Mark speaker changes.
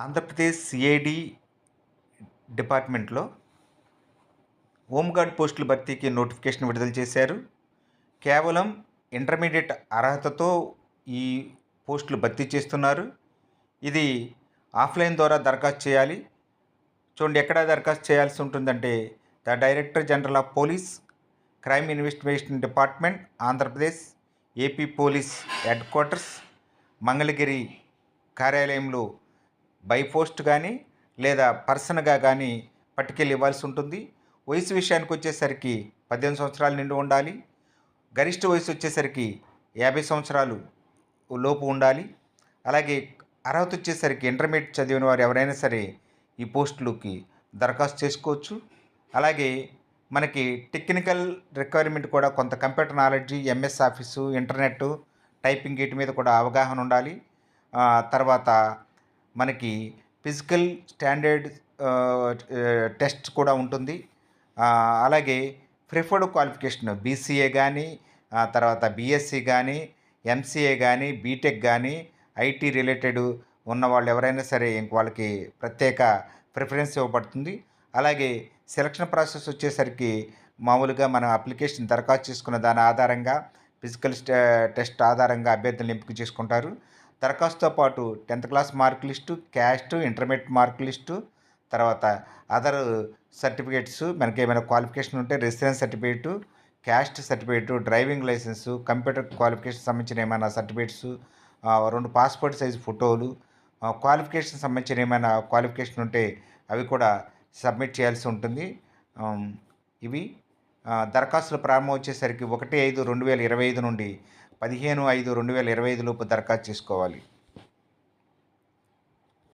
Speaker 1: Andhra Pradesh CID డిపార్ట్మెంట్లో home guard పోస్టుల భర్తీకి నోటిఫికేషన్ విడుదల చేశారు. కేవలం ఇంటర్మీడియట్ అర్హతతో ఈ పోస్టులు భర్తీ చేస్తున్నారు. ఇది ఆఫ్లైన్ ద్వారా దరఖాస్తు చేయాలి. చూడండి, ఎక్కడ దరఖాస్తు చేయాల్సి ఉంటుందంటే the director general of police, crime investigation department, Andhra Pradesh, AP police head quarters, Mangalagiri కార్యాలయంలో బై పోస్ట్ కానీ లేదా పర్సన్గా కానీ పట్టుకెళ్ళి ఇవ్వాల్సి ఉంటుంది. వయసు విషయానికి వచ్చేసరికి 18 సంవత్సరాలు నిండి ఉండాలి. గరిష్ట వయసు వచ్చేసరికి 50 సంవత్సరాలు లోపు ఉండాలి. అలాగే అర్హత వచ్చేసరికి ఇంటర్మీడియట్ చదివిన వారు ఎవరైనా సరే ఈ పోస్టులకి దరఖాస్తు చేసుకోవచ్చు. అలాగే మనకి టెక్నికల్ రిక్వైర్మెంట్ కూడా కొంత computer knowledge, MS office, internet, typing వీటి మీద కూడా అవగాహన ఉండాలి. తర్వాత మనకి ఫిజికల్ స్టాండర్డ్ టెస్ట్ కూడా ఉంటుంది. అలాగే ప్రిఫర్డ్ క్వాలిఫికేషన్ బీసీఏ కానీ, తర్వాత బీఎస్సీ కానీ, ఎంసీఏ కానీ, బీటెక్ కానీ, ఐటీ రిలేటెడ్ ఉన్న వాళ్ళు ఎవరైనా సరే ఇంక వాళ్ళకి ప్రత్యేక ప్రిఫరెన్స్ ఇవ్వబడుతుంది. అలాగే సెలక్షన్ ప్రాసెస్ వచ్చేసరికి మామూలుగా మనం అప్లికేషన్ దరఖాస్తు చేసుకున్న దాని ఆధారంగా ఫిజికల్ టెస్ట్ ఆధారంగా అభ్యర్థులను ఎంపిక చేసుకుంటారు. దరఖాస్తుతో పాటు 10th class mark list, caste, intermediate mark list, తర్వాత అదర్ సర్టిఫికేట్స్, మనకి ఏమైనా క్వాలిఫికేషన్ ఉంటే residence certificate, caste certificate, driving licence, computer qualification సంబంధించిన ఏమైనా సర్టిఫికేట్స్, 2 పాస్పోర్ట్ సైజు ఫోటోలు, క్వాలిఫికేషన్ సంబంధించిన ఏమైనా క్వాలిఫికేషన్ ఉంటే అవి కూడా సబ్మిట్ చేయాల్సి ఉంటుంది. ఇవి దరఖాస్తుల ప్రారంభం వచ్చేసరికి 1/5/2025 నుండి 15/5/2025 లోపు దరఖాస్తు చేసుకోవాలి.